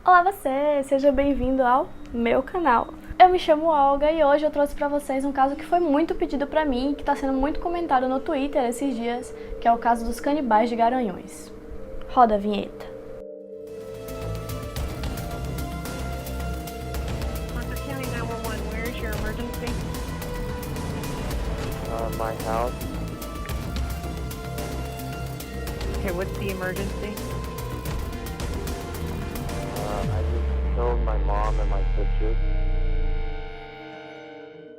Olá você, seja bem-vindo ao meu canal. Eu me chamo Olga e hoje eu trouxe pra vocês um caso que foi muito pedido pra mim e que tá sendo muito comentado no Twitter esses dias, que é o caso dos canibais de Garanhuns. Roda a vinheta. My house. Okay, what's the emergency? I just killed my mom and my sister.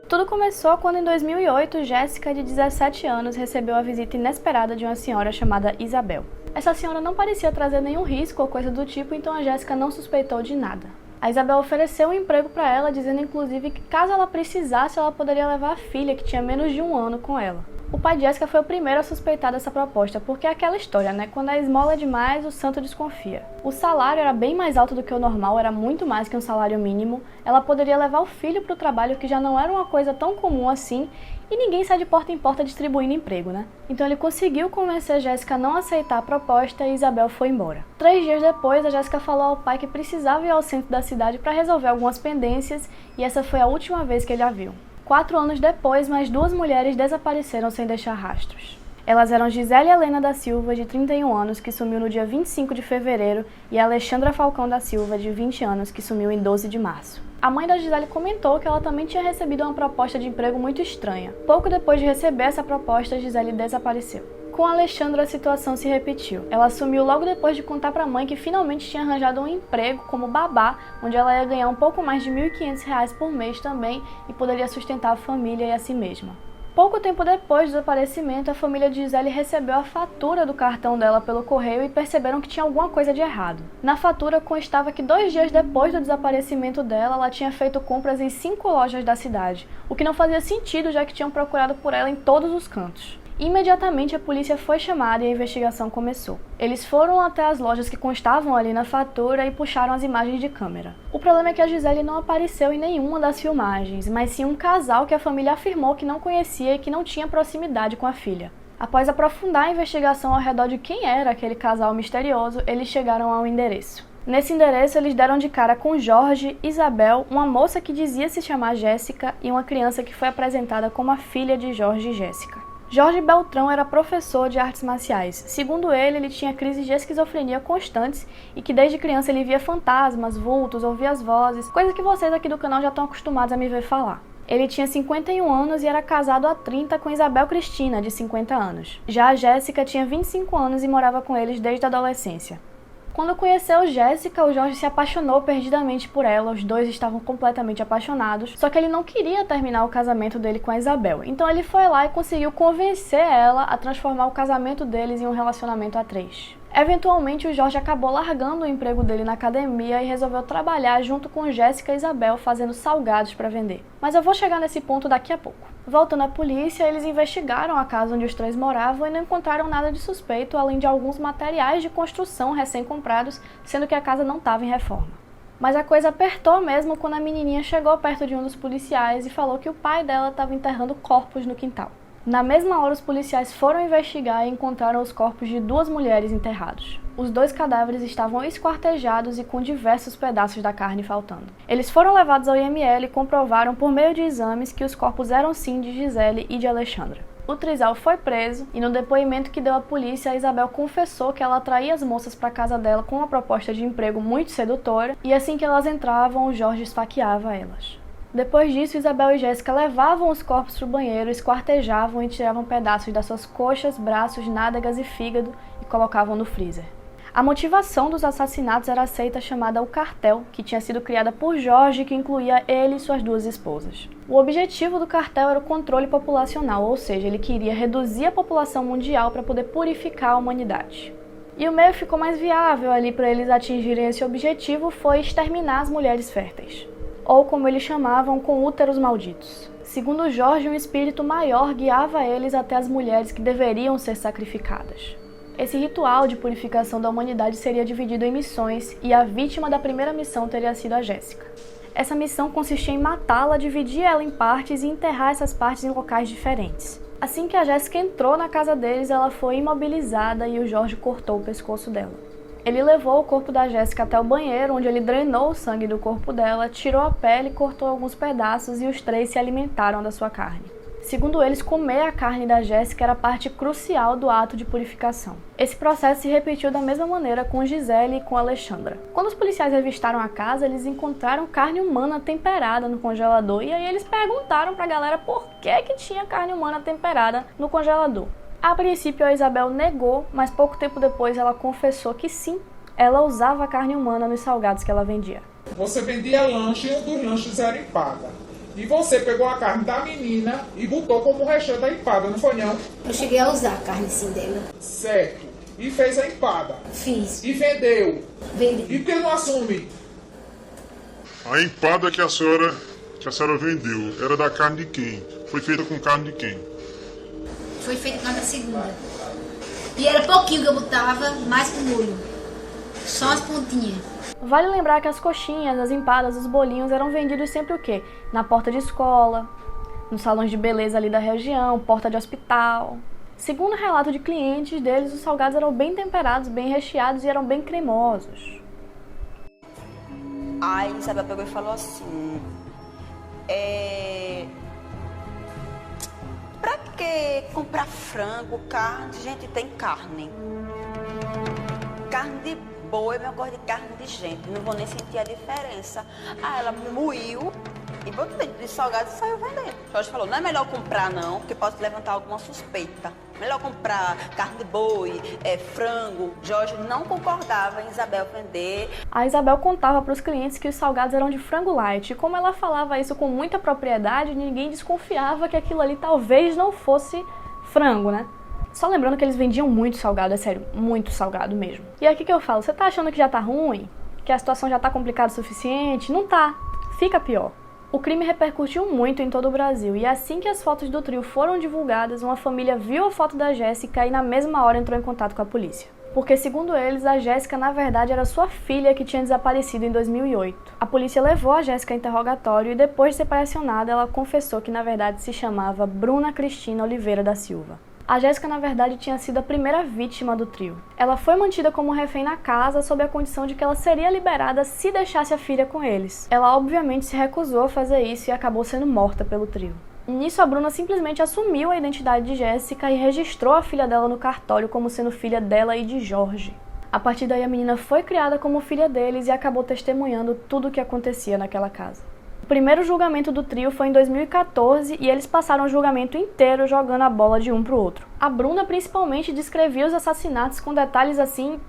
Tudo começou quando em 2008, Jéssica, de 17 anos, recebeu a visita inesperada de uma senhora chamada Isabel. Essa senhora não parecia trazer nenhum risco ou coisa do tipo, então a Jéssica não suspeitou de nada. A Isabel ofereceu um emprego para ela, dizendo inclusive que caso ela precisasse, ela poderia levar a filha, que tinha menos de 1 ano, com ela. O pai de Jéssica foi o primeiro a suspeitar dessa proposta, porque é aquela história, né? Quando a esmola é demais, o santo desconfia. O salário era bem mais alto do que o normal, era muito mais que um salário mínimo. Ela poderia levar o filho para o trabalho, que já não era uma coisa tão comum assim, e ninguém sai de porta em porta distribuindo emprego, né? Então ele conseguiu convencer a Jéssica a não aceitar a proposta e Isabel foi embora. 3 dias depois, a Jéssica falou ao pai que precisava ir ao centro da cidade para resolver algumas pendências, e essa foi a última vez que ele a viu. 4 anos depois, mais 2 mulheres desapareceram sem deixar rastros. Elas eram Gisele Helena da Silva, de 31 anos, que sumiu no dia 25 de fevereiro, e a Alexandra Falcão da Silva, de 20 anos, que sumiu em 12 de março. A mãe da Gisele comentou que ela também tinha recebido uma proposta de emprego muito estranha. Pouco depois de receber essa proposta, Gisele desapareceu. Com a Alexandra, a situação se repetiu. Ela sumiu logo depois de contar para a mãe que finalmente tinha arranjado um emprego como babá, onde ela ia ganhar um pouco mais de R$ 1.500 por mês também e poderia sustentar a família e a si mesma. Pouco tempo depois do desaparecimento, a família de Gisele recebeu a fatura do cartão dela pelo correio e perceberam que tinha alguma coisa de errado. Na fatura constava que 2 dias depois do desaparecimento dela, ela tinha feito compras em 5 lojas da cidade, o que não fazia sentido, já que tinham procurado por ela em todos os cantos. Imediatamente a polícia foi chamada e a investigação começou. Eles foram até as lojas que constavam ali na fatura e puxaram as imagens de câmera. O problema é que a Gisele não apareceu em nenhuma das filmagens, mas sim um casal que a família afirmou que não conhecia e que não tinha proximidade com a filha. Após aprofundar a investigação ao redor de quem era aquele casal misterioso, eles chegaram ao endereço. Nesse endereço, eles deram de cara com Jorge, Isabel, uma moça que dizia se chamar Jéssica e uma criança que foi apresentada como a filha de Jorge e Jéssica. Jorge Beltrão era professor de artes marciais. Segundo ele tinha crises de esquizofrenia constantes e que desde criança ele via fantasmas, vultos, ouvia as vozes, coisa que vocês aqui do canal já estão acostumados a me ver falar. Ele tinha 51 anos e era casado há 30 com Isabel Cristina, de 50 anos. Já a Jéssica tinha 25 anos e morava com eles desde a adolescência. Quando conheceu Jéssica, o Jorge se apaixonou perdidamente por ela, os dois estavam completamente apaixonados, só que ele não queria terminar o casamento dele com a Isabel, então ele foi lá e conseguiu convencer ela a transformar o casamento deles em um relacionamento a 3. Eventualmente, o Jorge acabou largando o emprego dele na academia e resolveu trabalhar junto com Jéssica e Isabel fazendo salgados para vender. Mas eu vou chegar nesse ponto daqui a pouco. Voltando à polícia, eles investigaram a casa onde os 3 moravam e não encontraram nada de suspeito, além de alguns materiais de construção recém-comprados, sendo que a casa não estava em reforma. Mas a coisa apertou mesmo quando a menininha chegou perto de um dos policiais e falou que o pai dela estava enterrando corpos no quintal. Na mesma hora, os policiais foram investigar e encontraram os corpos de 2 mulheres enterrados. Os 2 cadáveres estavam esquartejados e com diversos pedaços da carne faltando. Eles foram levados ao IML e comprovaram por meio de exames que os corpos eram sim de Gisele e de Alexandra. O trisal foi preso e no depoimento que deu à polícia, a Isabel confessou que ela atraía as moças para a casa dela com uma proposta de emprego muito sedutora e assim que elas entravam, o Jorge esfaqueava elas. Depois disso, Isabel e Jéssica levavam os corpos para o banheiro, esquartejavam e tiravam pedaços das suas coxas, braços, nádegas e fígado e colocavam no freezer. A motivação dos assassinatos era a seita chamada O Cartel, que tinha sido criada por Jorge, que incluía ele e suas 2 esposas. O objetivo do cartel era o controle populacional, ou seja, ele queria reduzir a população mundial para poder purificar a humanidade. E o meio ficou mais viável ali para eles atingirem esse objetivo foi exterminar as mulheres férteis, ou como eles chamavam, com úteros malditos. Segundo Jorge, um espírito maior guiava eles até as mulheres que deveriam ser sacrificadas. Esse ritual de purificação da humanidade seria dividido em missões e a vítima da primeira missão teria sido a Jéssica. Essa missão consistia em matá-la, dividir ela em partes e enterrar essas partes em locais diferentes. Assim que a Jéssica entrou na casa deles, ela foi imobilizada e o Jorge cortou o pescoço dela. Ele levou o corpo da Jéssica até o banheiro, onde ele drenou o sangue do corpo dela, tirou a pele, cortou alguns pedaços e os 3 se alimentaram da sua carne. Segundo eles, comer a carne da Jéssica era parte crucial do ato de purificação. Esse processo se repetiu da mesma maneira com Gisele e com Alexandra. Quando os policiais revistaram a casa, eles encontraram carne humana temperada no congelador e aí eles perguntaram pra galera por que tinha carne humana temperada no congelador. A princípio, a Isabel negou, mas pouco tempo depois ela confessou que sim, ela usava carne humana nos salgados que ela vendia. Você vendia lanche e um dos lanches era empada. E você pegou a carne da menina e botou como recheio da empada, não foi não? Eu cheguei a usar a carne sim dela. Certo. E fez a empada. Fiz. E vendeu. Vendi. E por que não assume? A empada que a senhora vendeu era da carne de quem? Foi feita com carne de quem? Foi feito cada segunda. E era pouquinho que eu botava, mais com molho. Só as pontinhas. Vale lembrar que as coxinhas, as empadas, os bolinhos eram vendidos sempre o quê? Na porta de escola, nos salões de beleza ali da região, porta de hospital. Segundo o relato de clientes deles, os salgados eram bem temperados, bem recheados e eram bem cremosos. A Isabel pegou e falou assim, pra que comprar frango, carne? Gente, tem carne. Carne de boi, mas eu gosto de carne de gente, não vou nem sentir a diferença. Aí ela moiu e botou dentro de salgado e saiu vendendo. Jorge falou, não é melhor comprar não, porque pode levantar alguma suspeita. Melhor comprar carne de boi, frango. Jorge não concordava em Isabel vender. A Isabel contava para os clientes que os salgados eram de frango light. E como ela falava isso com muita propriedade, ninguém desconfiava que aquilo ali talvez não fosse frango, né? Só lembrando que eles vendiam muito salgado, é sério, muito salgado mesmo. E aqui que eu falo, você tá achando que já tá ruim? Que a situação já tá complicada o suficiente? Não tá, fica pior. O crime repercutiu muito em todo o Brasil, e assim que as fotos do trio foram divulgadas, uma família viu a foto da Jéssica e na mesma hora entrou em contato com a polícia. Porque, segundo eles, a Jéssica na verdade era sua filha que tinha desaparecido em 2008. A polícia levou a Jéssica a interrogatório e depois de ser pressionada, ela confessou que na verdade se chamava Bruna Cristina Oliveira da Silva. A Jéssica, na verdade, tinha sido a primeira vítima do trio. Ela foi mantida como refém na casa sob a condição de que ela seria liberada se deixasse a filha com eles. Ela, obviamente, se recusou a fazer isso e acabou sendo morta pelo trio. Nisso, a Bruna simplesmente assumiu a identidade de Jéssica e registrou a filha dela no cartório como sendo filha dela e de Jorge. A partir daí, a menina foi criada como filha deles e acabou testemunhando tudo o que acontecia naquela casa. O primeiro julgamento do trio foi em 2014 e eles passaram o julgamento inteiro jogando a bola de um pro outro. A Bruna principalmente descrevia os assassinatos com detalhes assim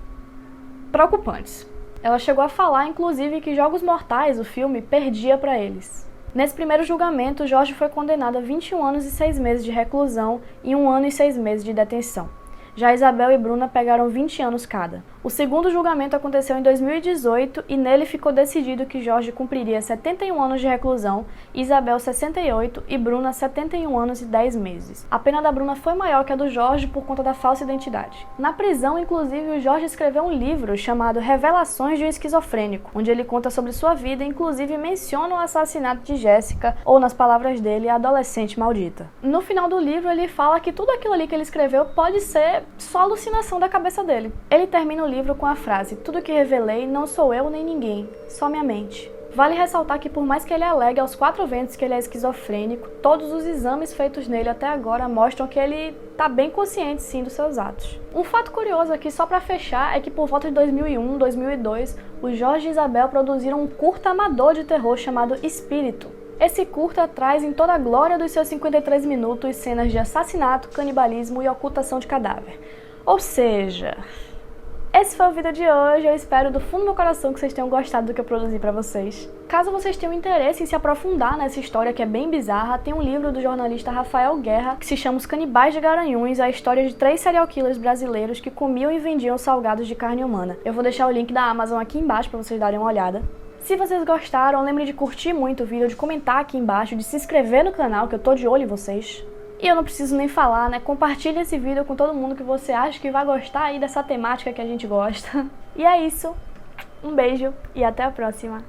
preocupantes. Ela chegou a falar inclusive que Jogos Mortais, o filme, perdia para eles. Nesse primeiro julgamento, Jorge foi condenado a 21 anos e 6 meses de reclusão e 1 ano e 6 meses de detenção. Já Isabel e Bruna pegaram 20 anos cada. O segundo julgamento aconteceu em 2018 e nele ficou decidido que Jorge cumpriria 71 anos de reclusão, Isabel 68 e Bruna 71 anos e 10 meses. A pena da Bruna foi maior que a do Jorge por conta da falsa identidade. Na prisão, inclusive, o Jorge escreveu um livro chamado Revelações de um Esquizofrênico, onde ele conta sobre sua vida e inclusive menciona o assassinato de Jéssica, ou nas palavras dele, a adolescente maldita. No final do livro, ele fala que tudo aquilo ali que ele escreveu pode ser só alucinação da cabeça dele. Ele termina o livro com a frase: "Tudo que revelei não sou eu nem ninguém, só minha mente." Vale ressaltar que por mais que ele alegue aos 4 ventos que ele é esquizofrênico, todos os exames feitos nele até agora mostram que ele tá bem consciente sim dos seus atos. Um fato curioso aqui, só pra fechar, é que por volta de 2001, 2002, o Jorge e Isabel produziram um curta amador de terror chamado Espírito. Esse curta traz em toda a glória dos seus 53 minutos cenas de assassinato, canibalismo e ocultação de cadáver. Ou seja, esse foi o vídeo de hoje. Eu espero do fundo do meu coração que vocês tenham gostado do que eu produzi pra vocês. Caso vocês tenham interesse em se aprofundar nessa história que é bem bizarra, tem um livro do jornalista Rafael Guerra que se chama Os Canibais de Garanhuns, a história de 3 serial killers brasileiros que comiam e vendiam salgados de carne humana. Eu vou deixar o link da Amazon aqui embaixo pra vocês darem uma olhada. Se vocês gostaram, lembrem de curtir muito o vídeo, de comentar aqui embaixo, de se inscrever no canal, que eu tô de olho em vocês. E eu não preciso nem falar, né? Compartilhe esse vídeo com todo mundo que você acha que vai gostar aí dessa temática que a gente gosta. E é isso. Um beijo e até a próxima.